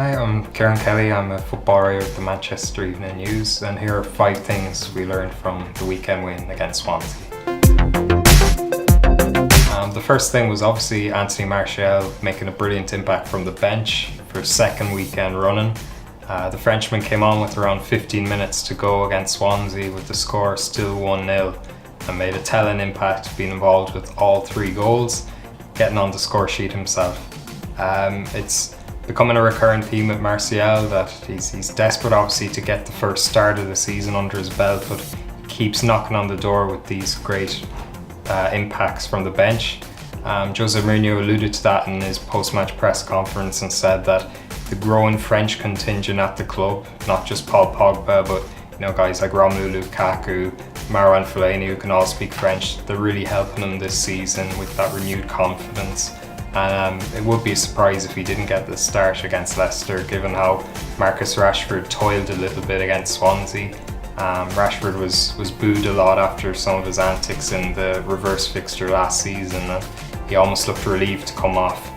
Hi, I'm Ciaran Kelly. I'm a football writer at the Manchester Evening News, and here are 5 things we learned from the weekend win against Swansea. The first thing was obviously Anthony Martial making a brilliant impact from the bench for his second weekend running. The Frenchman came on with around 15 minutes to go against Swansea with the score still 1-0 and made a telling impact, being involved with all 3 goals, getting on the score sheet himself. It's becoming a recurring theme with Martial that he's desperate obviously to get the first start of the season under his belt, but he keeps knocking on the door with these great impacts from the bench. Jose Mourinho alluded to that in his post-match press conference and said that the growing French contingent at the club, not just Paul Pogba, but guys like Romelu Lukaku, Marouane Fellaini, who can all speak French, they're really helping him this season with that renewed confidence. And it would be a surprise if he didn't get the start against Leicester, given how Marcus Rashford toiled a little bit against Swansea. Rashford was booed a lot after some of his antics in the reverse fixture last season, and he almost looked relieved to come off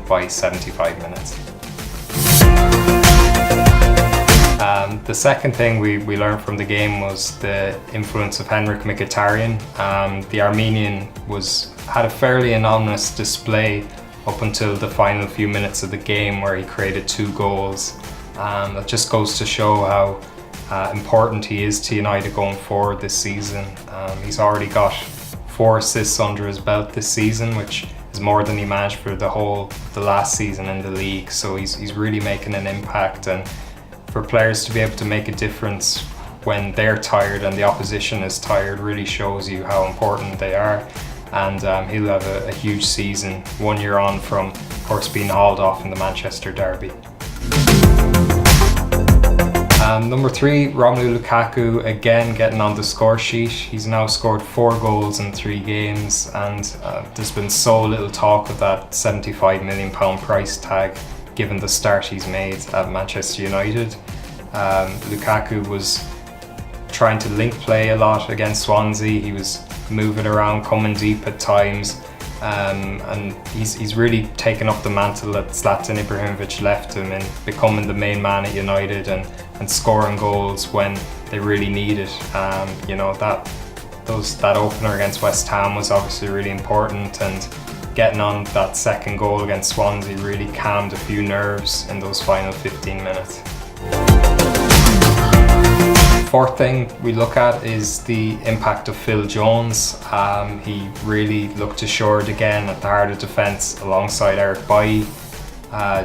by 75 minutes. The second thing we learned from the game was the influence of Henrikh Mkhitaryan. The Armenian had a fairly anonymous display up until the final few minutes of the game, where he created 2 goals. That just goes to show how important he is to United going forward this season. He's already got 4 assists under his belt this season, which is more than he managed for the last season in the league. So he's really making an impact, and for players to be able to make a difference when they're tired and the opposition is tired really shows you how important they are. And he'll have a huge season 1 year on from, of course, being hauled off in the Manchester derby. Number 3, Romelu Lukaku again getting on the score sheet. He's now scored 4 goals in 3 games, and there's been so little talk of that £75 million price tag given the start he's made at Manchester United. Lukaku was trying to link play a lot against Swansea. He was moving around, coming deep at times, and he's really taken up the mantle that Zlatan Ibrahimovic left him in, becoming the main man at United and scoring goals when they really need it. That opener against West Ham was obviously really important, and getting on that second goal against Swansea really calmed a few nerves in those final 15 minutes. Fourth thing we look at is the impact of Phil Jones. He really looked assured again at the heart of defence alongside Eric Bailly.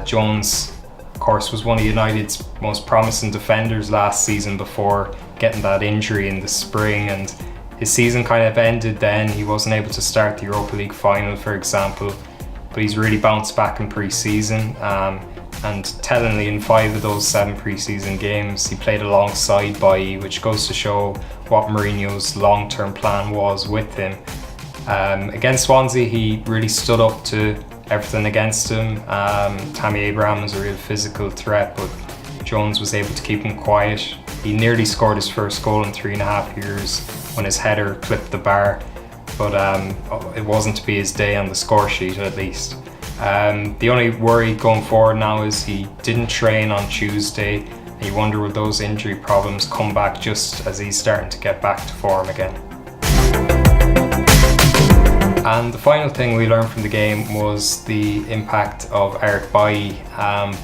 Jones, of course, was one of United's most promising defenders last season before getting that injury in the spring, and his season kind of ended then. He wasn't able to start the Europa League final, for example, but he's really bounced back in pre-season. And tellingly, in 5 of those 7 pre-season games, he played alongside Bailly, which goes to show what Mourinho's long-term plan was with him. Against Swansea, he really stood up to everything against him. Tammy Abraham was a real physical threat, but Jones was able to keep him quiet. He nearly scored his first goal in 3.5 years when his header clipped the bar, but it wasn't to be his day on the score sheet, at least. The only worry going forward now is he didn't train on Tuesday, and you wonder will those injury problems come back just as he's starting to get back to form again. And the final thing we learned from the game was the impact of Eric Bailly.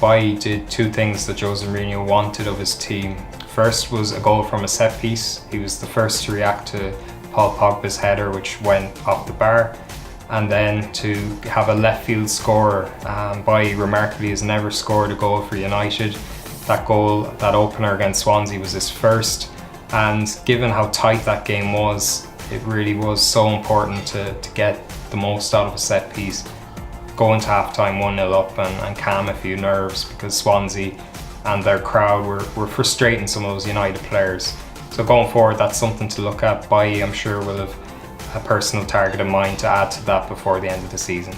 Bailly did 2 things that Jose Mourinho wanted of his team. First was a goal from a set piece. He was the first to react to Paul Pogba's header, which went off the bar. And then to have a left field scorer. Bailly remarkably has never scored a goal for United. That goal, that opener against Swansea, was his first. And given how tight that game was, it really was so important to get the most out of a set piece. Go into half-time 1-0 up and calm a few nerves, because Swansea and their crowd were frustrating some of those United players. So going forward, that's something to look at. Bailly, I'm sure, will have a personal target in mind to add to that before the end of the season.